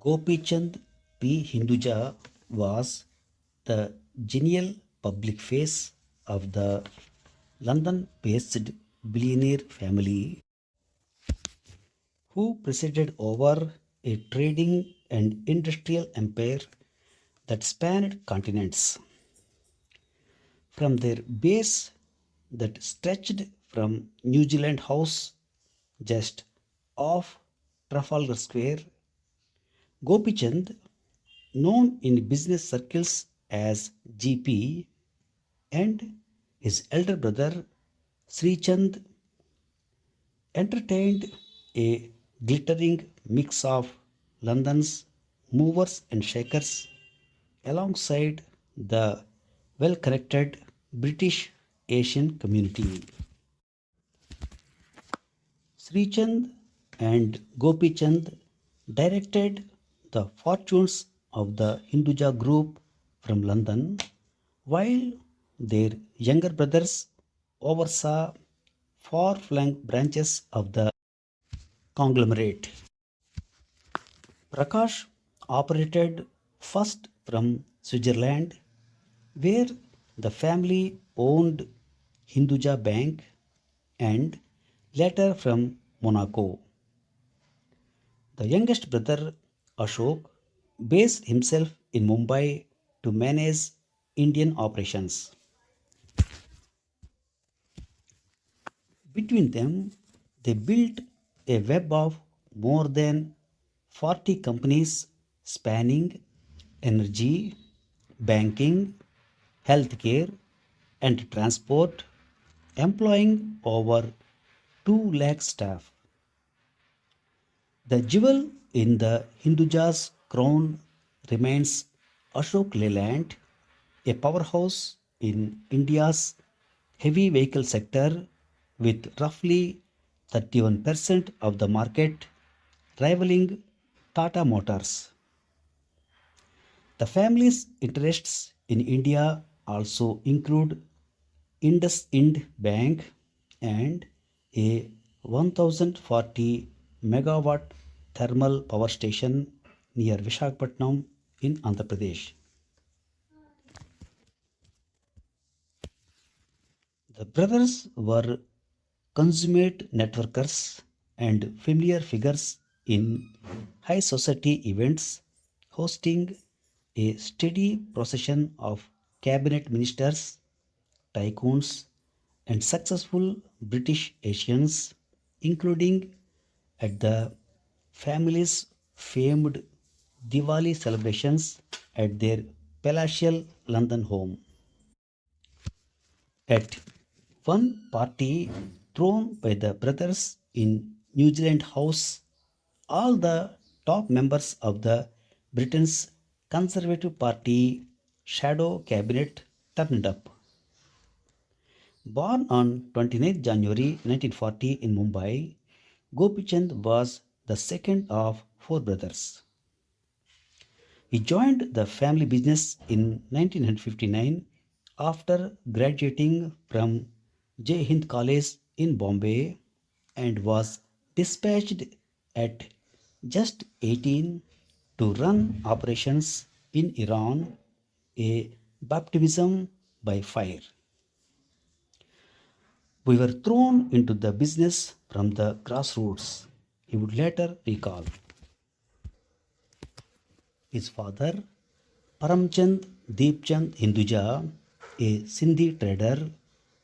Gopichand P. Hinduja was the genial public face of the London based billionaire family who presided over a trading and industrial empire that spanned continents. From their base that stretched from New Zealand House just off Trafalgar Square, Gopichand, known in business circles as GP, and his elder brother Sri Chand entertained a glittering mix of London's movers and shakers alongside the well connected British Asian community. Sri Chand and Gopi Chand directed the fortunes of the Hinduja group from London, while their younger brothers oversaw far flung branches of the conglomerate. Prakash operated first from Switzerland, where the family owned Hinduja Bank, and later from Monaco. The youngest brother, Ashok, based himself in Mumbai to manage Indian operations. Between them, they built a web of more than 40 companies spanning energy, banking, healthcare, and transport, employing over 2 lakh staff. The jewel in the Hinduja's crown remains Ashok Leyland, a powerhouse in India's heavy vehicle sector with roughly 31% of the market, rivaling Tata Motors. The family's interests in India also include IndusInd Bank and a 1040 megawatt thermal power station near Visakhapatnam in Andhra Pradesh. The brothers were consummate networkers and familiar figures in high society events, hosting a steady procession of cabinet ministers, tycoons, and successful British Asians, including at the family's famed Diwali celebrations at their palatial London home. At one party thrown by the brothers in New Zealand House, all the top members of the Britain's Conservative Party shadow cabinet turned up. Born on 29th January 1940 in Mumbai, Gopichand was the second of four brothers. He joined the family business in 1959 after graduating from Jai Hind College in Bombay and was dispatched at just 18 to run operations in Iran, a baptism by fire. We were thrown into the business from the grassroots, he would later recall. His father, Paramchand Deepchand Hinduja, a Sindhi trader,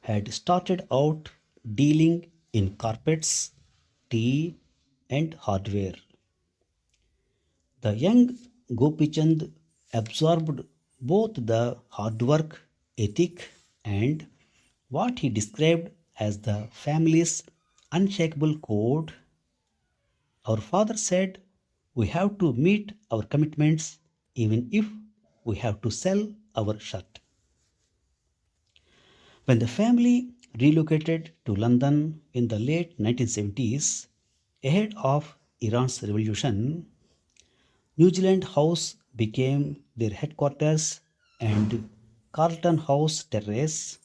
had started out dealing in carpets, tea, and hardware. The young Gopichand absorbed both the hard work ethic and what he described as the family's unshakable code. Our father said, "We have to meet our commitments even if we have to sell our shirt." When the family relocated to London in the late 1970s, ahead of Iran's revolution, New Zealand House became their headquarters and Carlton House Terrace,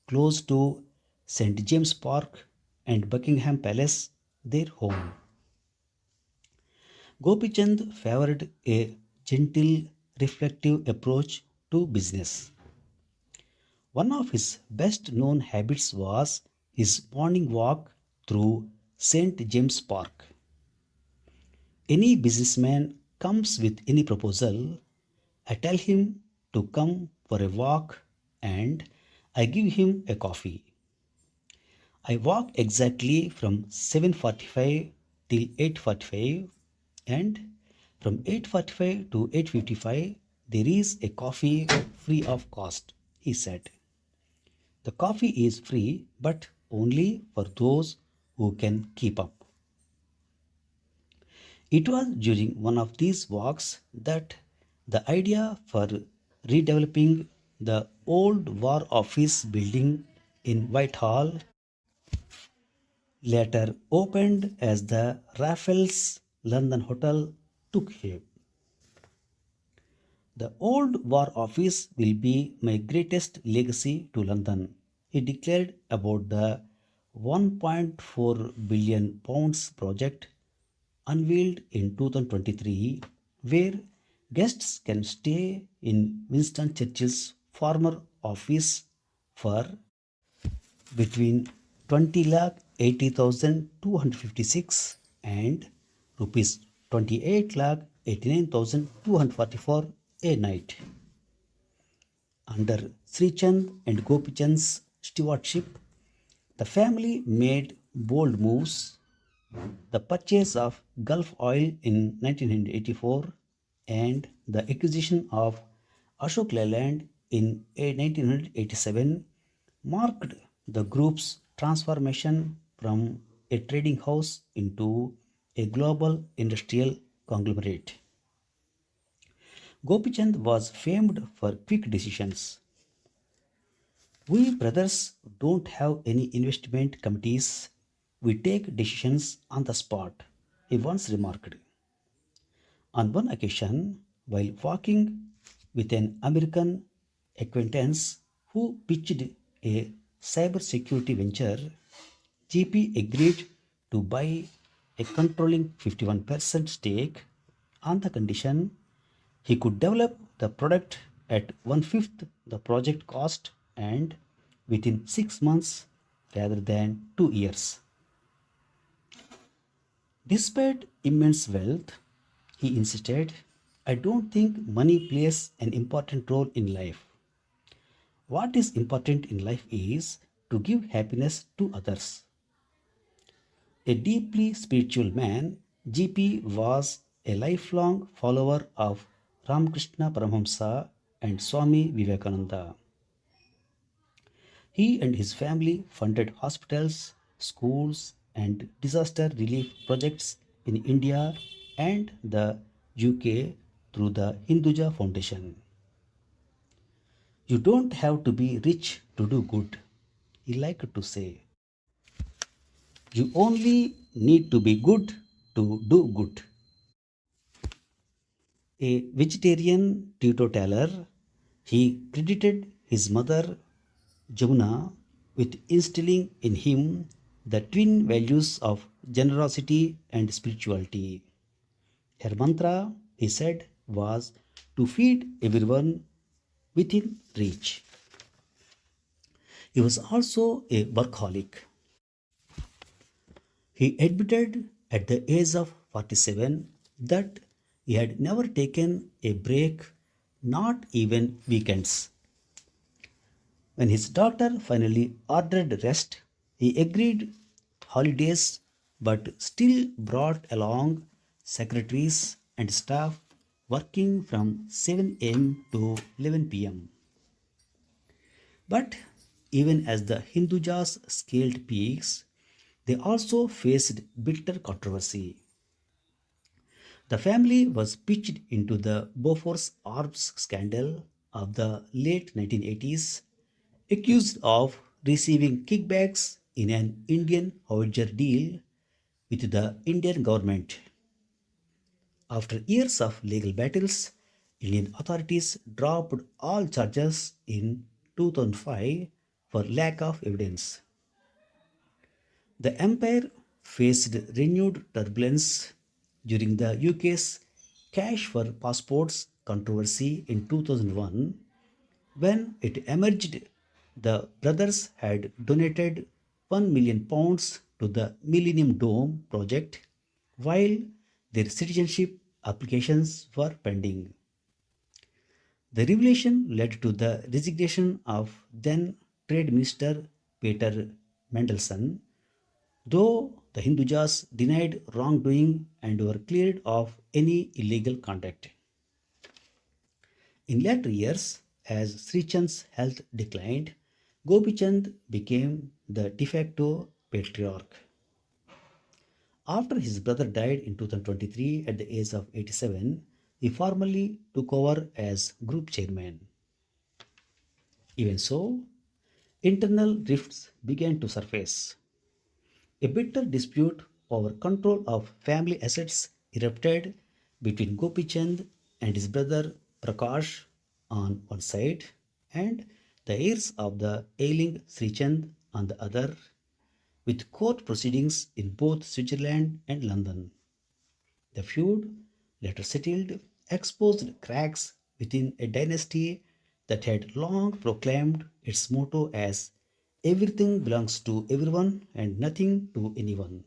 close to St. James Park and Buckingham Palace, their home. Gopichand favored a gentle, reflective approach to business. One of his best known habits was his morning walk through St. James Park. Any businessman comes with any proposal, I tell him to come for a walk and I give him a coffee. I walk exactly from 7:45 till 8:45 and from 8:45 to 8:55 there is a coffee free of cost, he said. The coffee is free but only for those who can keep up. It was during one of these walks that the idea for redeveloping the old War Office building in Whitehall, later opened as the Raffles London Hotel, took shape. The old War Office will be my greatest legacy to London, he declared about the £1.4 billion project unveiled in 2023, where guests can stay in Winston Churchill's former office for between 20 lakh 80,256 and rupees 28 lakh 89,244 a night. Under Sri Chand and Gopichand's stewardship, the family made bold moves. The purchase of Gulf Oil in 1984 and the acquisition of Ashok Leyland in 1987 marked the group's transformation from a trading house into a global industrial conglomerate. Gopichand was famed for quick decisions. We brothers don't have any investment committees. We take decisions on the spot, he once remarked. On one occasion, while walking with an American acquaintance who pitched a cybersecurity venture, GP agreed to buy a controlling 51% stake on the condition he could develop the product at one fifth the project cost and within 6 months rather than 2 years. Despite immense wealth, he insisted, I don't think money plays an important role in life. What is important in life is to give happiness to others. A deeply spiritual man, GP was a lifelong follower of Ramakrishna Paramahamsa and Swami Vivekananda. He and his family funded hospitals, schools, and disaster relief projects in India and the UK through the Hinduja Foundation. You don't have to be rich to do good, he liked to say. You only need to be good to do good. A vegetarian teetotaler, he credited his mother Jamuna with instilling in him the twin values of generosity and spirituality. Her mantra, he said, was to feed everyone within reach. He was also a workaholic. He admitted at the age of 47 that he had never taken a break, not even weekends. When his daughter finally ordered rest, he agreed holidays but still brought along secretaries and staff working from 7 a.m. to 11 p.m. But even as the Hindujas scaled peaks, they also faced bitter controversy. The family was pitched into the Bofors arms scandal of the late 1980s, accused of receiving kickbacks in an Indian Howitzer deal with the Indian government. After years of legal battles, Indian authorities dropped all charges in 2005 for lack of evidence. The empire faced renewed turbulence During the UK's cash for passports controversy in 2001, when it emerged, the brothers had donated £1 million to the Millennium Dome project while their citizenship applications were pending. The revelation led to the resignation of then Trade Minister Peter Mandelson, though the Hindujas denied wrongdoing and were cleared of any illegal conduct. In later years, as Sri Chand's health declined, Gopichand became the de facto patriarch. After his brother died in 2023 at the age of 87, he formally took over as group chairman. Even so, internal rifts began to surface. A bitter dispute over control of family assets erupted between Gopichand and his brother Prakash on one side and the heirs of the ailing Srichand on the other, with court proceedings in both Switzerland and London. The feud, later settled, exposed cracks within a dynasty that had long proclaimed its motto as everything belongs to everyone and nothing to anyone.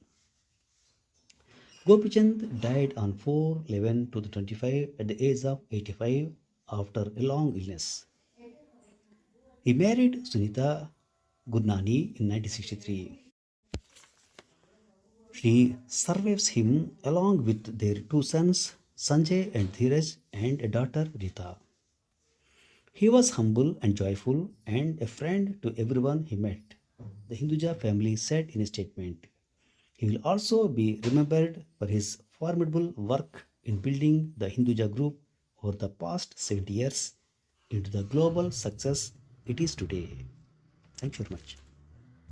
Gopichand died on 4/11/2025 at the age of 85 after a long illness. He married Sunita Gurnani in 1963. She survives him along with their two sons Sanjay and Dheeraj and a daughter Rita. He was humble and joyful and a friend to everyone he met, the Hinduja family said in a statement. He will also be remembered for his formidable work in building the Hinduja group over the past 70 years into the global success it is today. Thank you very much.